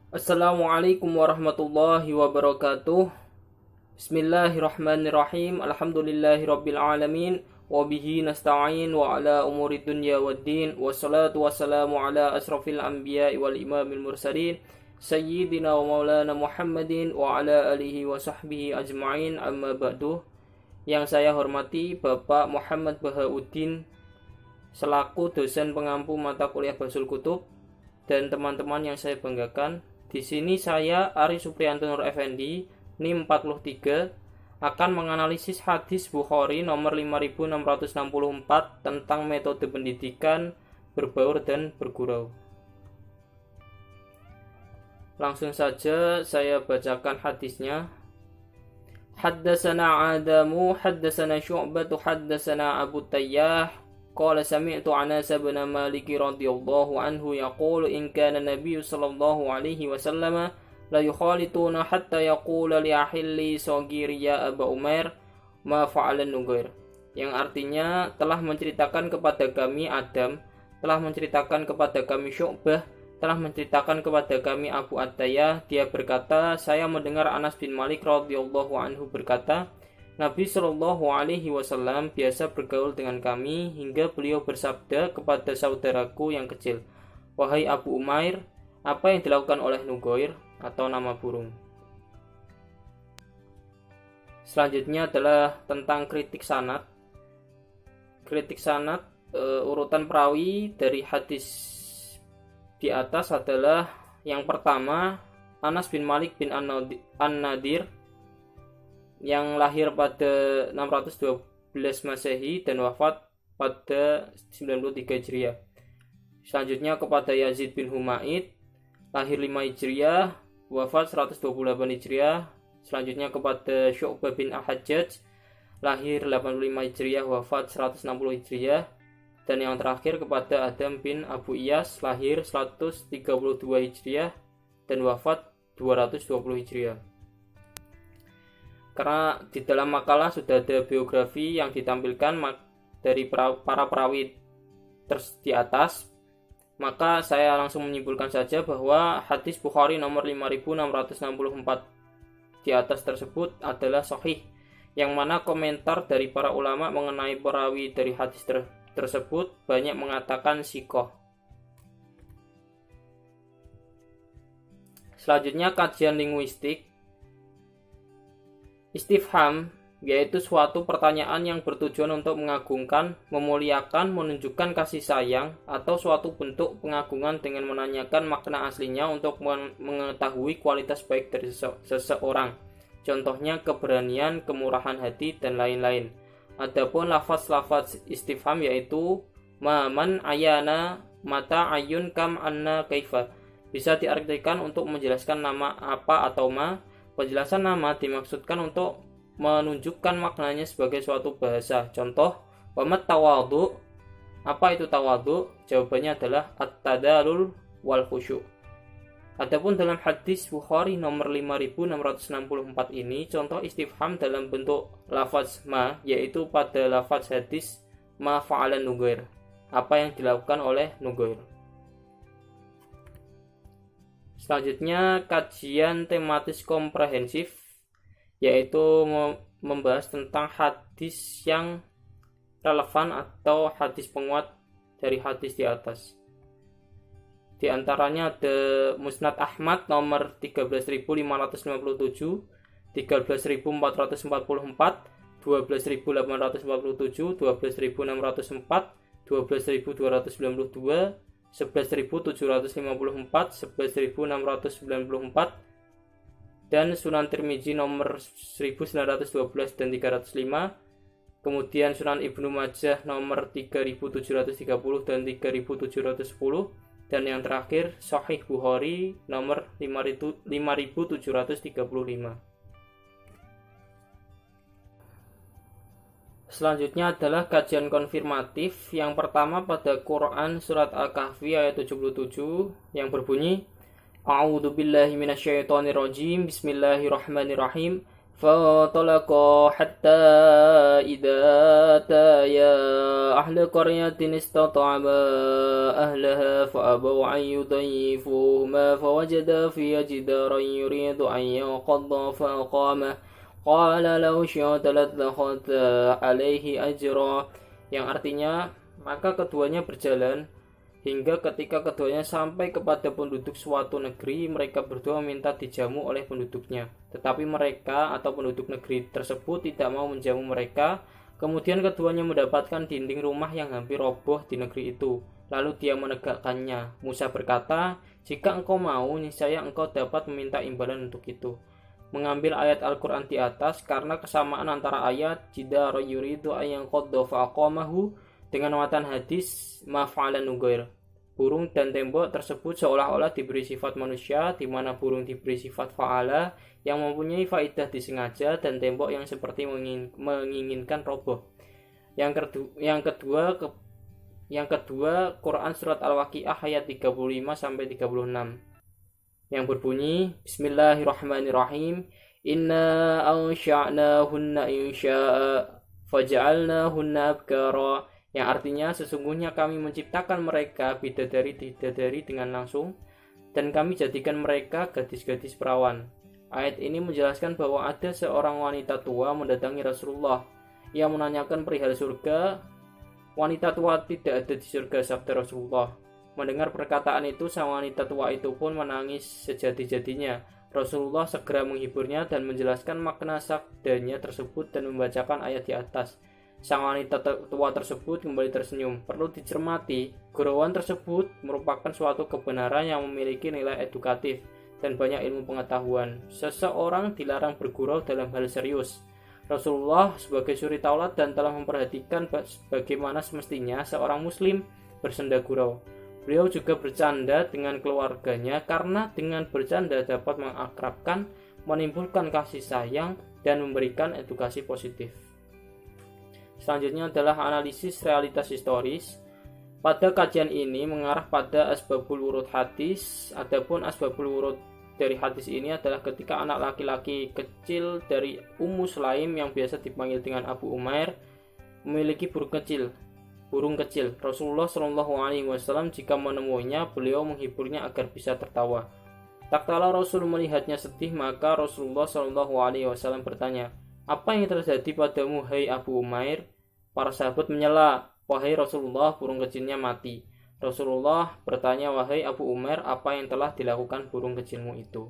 Assalamualaikum warahmatullahi wabarakatuh. Bismillahirrahmanirrahim. Alhamdulillahirabbil alamin wa bihi nasta'in wa ala umuri dunya waddin. Wassalatu wassalamu ala asrafil anbiya'i wal imamil mursalin sayyidina wa maulana Muhammadin wa ala alihi wa sahbihi ajma'in. Amma ba'du. Yang saya hormati Bapak Muhammad Bahauddin selaku dosen pengampu mata kuliah Basul Kutub dan teman-teman yang saya banggakan. Di sini saya Ari Supriyanto Nur Effendi, NIM 43, akan menganalisis hadis Bukhari nomor 5664 tentang metode pendidikan, berbaur dan bergurau. Langsung saja saya bacakan hadisnya. Haddatsana Adamu, haddatsana Syu'batu, haddatsana Abu Tayyah, qala sami'tu Anas bin Malik radhiyallahu anhu yaqulu in kana Nabiy sallallahu alaihi wasallam la yukhalituna hatta yaqula li ahilli saghiri ya Aba Umair ma fa'ala Nugair, yang artinya telah menceritakan kepada kami Adam, telah menceritakan kepada kami Syu'bah, telah menceritakan kepada kami Abu Attayah. Dia berkata, saya mendengar Anas bin Malik radhiyallahu anhu berkata, Nabi Shallallahu Alaihi Wasallam biasa bergaul dengan kami hingga beliau bersabda kepada saudaraku yang kecil, wahai Abu Umair, apa yang dilakukan oleh Nugair atau nama burung. Selanjutnya adalah tentang kritik sanad. Kritik sanad, urutan perawi dari hadis di atas adalah yang pertama Anas bin Malik bin An-Nadir yang lahir pada 612 Masehi dan wafat pada 93 Hijriah. Selanjutnya kepada Yazid bin Humaid, lahir 5 Hijriah, wafat 128 Hijriah. Selanjutnya kepada Syu'bah bin Al-Hajjaj, lahir 85 Hijriah, wafat 160 Hijriah. Dan yang terakhir kepada Adam bin Abu Iyas, lahir 132 Hijriah dan wafat 220 Hijriah. Karena di dalam makalah sudah ada biografi yang ditampilkan dari para perawi di atas, maka saya langsung menyimpulkan saja bahwa hadis Bukhari nomor 5664 di atas tersebut adalah sahih, yang mana komentar dari para ulama mengenai perawi dari hadis tersebut banyak mengatakan sikoh. Selanjutnya kajian linguistik. Istifham yaitu suatu pertanyaan yang bertujuan untuk mengagungkan, memuliakan, menunjukkan kasih sayang, atau suatu bentuk pengagungan dengan menanyakan makna aslinya untuk mengetahui kualitas baik dari seseorang. Contohnya keberanian, kemurahan hati, dan lain-lain. Adapun lafaz-lafaz istifham yaitu man, ayana, mata, ayun, kam, anna, kaifa, bisa diartikan untuk menjelaskan nama apa atau ma. Penjelasan nama dimaksudkan untuk menunjukkan maknanya sebagai suatu bahasa. Contoh, wamat tawadhu. Apa itu tawadhu? Jawabannya adalah at-tadalul wal khusyuk. Adapun dalam hadis Bukhari nomor 5664 ini, contoh istifham dalam bentuk lafaz ma, yaitu pada lafaz hadis ma fa'ala Nugair. Apa yang dilakukan oleh Nugair. Selanjutnya kajian tematis komprehensif, yaitu membahas tentang hadis yang relevan atau hadis penguat dari hadis di atas. Di antaranya ada Musnad Ahmad nomor 13.557, 13.444, 12.847, 12.604, 12.292, 11.754, 11.694, dan Sunan Tirmizi nomor 1912 dan 305, kemudian Sunan Ibnu Majah nomor 3730 dan 3710, dan yang terakhir Sahih Bukhari nomor 5735. Selanjutnya adalah kajian konfirmatif. Yang pertama pada Quran surat Al-Kahfi ayat 77 yang berbunyi A'udzu billahi minasyaitonir rajim. Bismillahirrahmanirrahim. فانطلقا حتى إذا أتيا أهل قرية استطعما أهلها فأبوا أن يضيفوهما فوجدا فيها جدارا يريد أن ينقض فأقامه قال لو شئت لاتخذت عليه أجرا, yang artinya maka keduanya berjalan hingga ketika keduanya sampai kepada penduduk suatu negeri, mereka berdua minta dijamu oleh penduduknya. Tetapi mereka atau penduduk negeri tersebut tidak mau menjamu mereka. Kemudian keduanya mendapatkan dinding rumah yang hampir roboh di negeri itu. Lalu dia menegakkannya. Musa berkata, jika engkau mau, niscaya engkau dapat meminta imbalan untuk itu. Mengambil ayat Al-Quran di atas karena kesamaan antara ayat jidar yuridu ayang qadda fa'aqamahu dengan muatan hadis maf'alan nugair. Burung dan tembok tersebut seolah-olah diberi sifat manusia, di mana burung diberi sifat fa'ala yang mempunyai faidah disengaja dan tembok yang seperti menginginkan roboh. Yang kedua Quran surat Al-Waqiah ayat 35 sampai 36 yang berbunyi Bismillahirrahmanirrahim. Inna ansha'nahunna insya'a faja'alnahunna abkara, yang artinya sesungguhnya kami menciptakan mereka bidadari dengan langsung dan kami jadikan mereka gadis-gadis perawan. Ayat ini menjelaskan bahwa ada seorang wanita tua mendatangi Rasulullah. Ia menanyakan perihal surga. Wanita tua tidak ada di surga, sabda Rasulullah. Mendengar perkataan itu, sang wanita tua itu pun menangis sejadi-jadinya. Rasulullah segera menghiburnya dan menjelaskan makna sabdanya tersebut dan membacakan ayat di atas. Sang wanita tua tersebut kembali tersenyum. Perlu dicermati, gurauan tersebut merupakan suatu kebenaran yang memiliki nilai edukatif dan banyak ilmu pengetahuan. Seseorang dilarang bergurau dalam hal serius. Rasulullah sebagai suri tauladan telah memperhatikan bagaimana semestinya seorang muslim bersenda gurau. Beliau juga bercanda dengan keluarganya karena dengan bercanda dapat mengakrabkan, menimbulkan kasih sayang, dan memberikan edukasi positif. Selanjutnya adalah analisis realitas historis. Pada kajian ini mengarah pada asbabul wurud hadis. Adapun asbabul wurud dari hadis ini adalah ketika anak laki-laki kecil dari Ummu Sulaim yang biasa dipanggil dengan Abu Umair memiliki burung kecil. Rasulullah Shallallahu Alaihi Wasallam jika menemuinya, beliau menghiburnya agar bisa tertawa. Tak kala Rasul melihatnya sedih, maka Rasulullah Shallallahu Alaihi Wasallam bertanya, apa yang terjadi padamu, hai Abu Umair? Para sahabat menyela, wahai Rasulullah, burung kecilnya mati. Rasulullah bertanya, wahai Abu Umair, apa yang telah dilakukan burung kecilmu itu?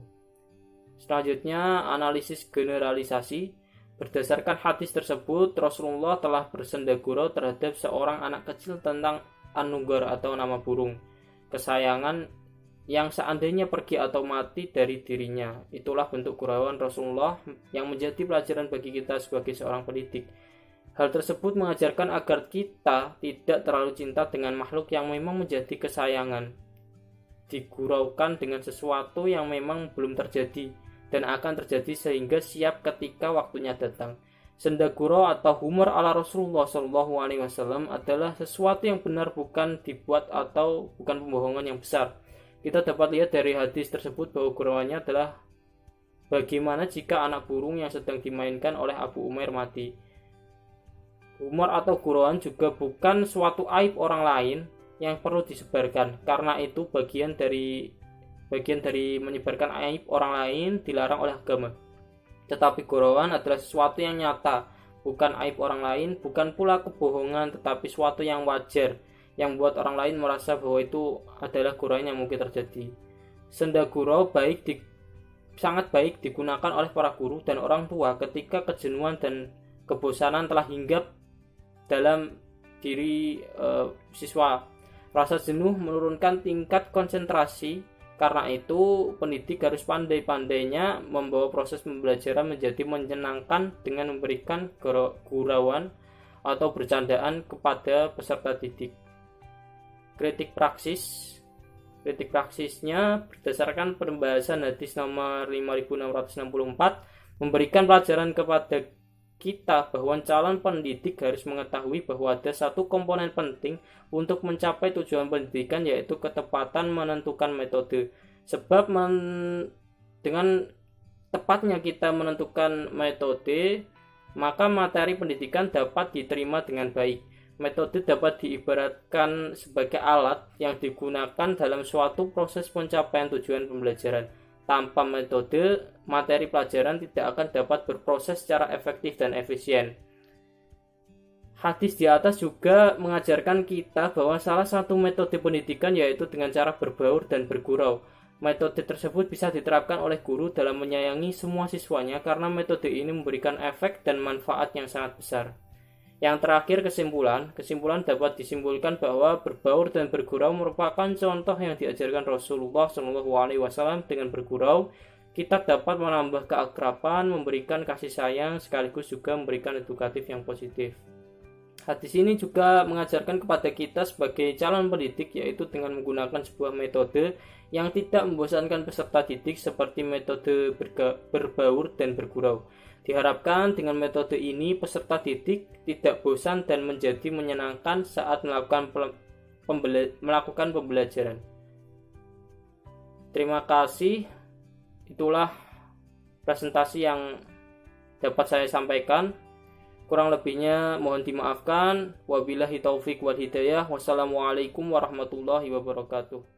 Selanjutnya, analisis generalisasi. Berdasarkan hadis tersebut, Rasulullah telah bersenda gurau terhadap seorang anak kecil tentang an-nugar atau nama burung kesayangan yang seandainya pergi atau mati dari dirinya. Itulah bentuk gurauan Rasulullah yang menjadi pelajaran bagi kita sebagai seorang pendidik. Hal tersebut mengajarkan agar kita tidak terlalu cinta dengan makhluk yang memang menjadi kesayangan. Diguraukan dengan sesuatu yang memang belum terjadi dan akan terjadi sehingga siap ketika waktunya datang. Senda gurau atau humor ala Rasulullah SAW adalah sesuatu yang benar, bukan dibuat atau bukan pembohongan yang besar. Kita dapat lihat dari hadis tersebut bahwa gurauannya adalah bagaimana jika anak burung yang sedang dimainkan oleh Abu Umair mati. Humor atau gurauan juga bukan suatu aib orang lain yang perlu disebarkan, karena itu bagian dari menyebarkan aib orang lain dilarang oleh agama. Tetapi gurauan adalah sesuatu yang nyata, bukan aib orang lain, bukan pula kebohongan, tetapi sesuatu yang wajar yang buat orang lain merasa bahwa itu adalah gurauan yang mungkin terjadi. Senda gurau sangat baik digunakan oleh para guru dan orang tua ketika kejenuhan dan kebosanan telah hinggap dalam diri siswa. Rasa jenuh menurunkan tingkat konsentrasi. Karena itu, pendidik harus pandai-pandainya membawa proses pembelajaran menjadi menyenangkan dengan memberikan gurauan atau bercandaan kepada peserta didik. Kritik praksisnya berdasarkan pembahasan hadis nomor 5664 memberikan pelajaran kepada kita bahwa calon pendidik harus mengetahui bahwa ada satu komponen penting untuk mencapai tujuan pendidikan, yaitu ketepatan menentukan metode. Sebab dengan tepatnya kita menentukan metode, maka materi pendidikan dapat diterima dengan baik. Metode dapat diibaratkan sebagai alat yang digunakan dalam suatu proses pencapaian tujuan pembelajaran. Tanpa metode, materi pelajaran tidak akan dapat berproses secara efektif dan efisien. Hadis di atas juga mengajarkan kita bahwa salah satu metode pendidikan yaitu dengan cara berbaur dan bergurau. Metode tersebut bisa diterapkan oleh guru dalam menyayangi semua siswanya karena metode ini memberikan efek dan manfaat yang sangat besar. Yang terakhir, kesimpulan dapat disimpulkan bahwa berbaur dan bergurau merupakan contoh yang diajarkan Rasulullah SAW. Dengan bergurau, kita dapat menambah keakraban, memberikan kasih sayang, sekaligus juga memberikan edukatif yang positif. Hadis ini juga mengajarkan kepada kita sebagai calon pendidik, yaitu dengan menggunakan sebuah metode yang tidak membosankan peserta didik seperti metode berbaur dan bergurau. Diharapkan dengan metode ini peserta didik tidak bosan dan menjadi menyenangkan saat melakukan pembelajaran. Terima kasih. Itulah presentasi yang dapat saya sampaikan. Kurang lebihnya mohon dimaafkan. Wabillahi taufik wal hidayah. Wassalamualaikum warahmatullahi wabarakatuh.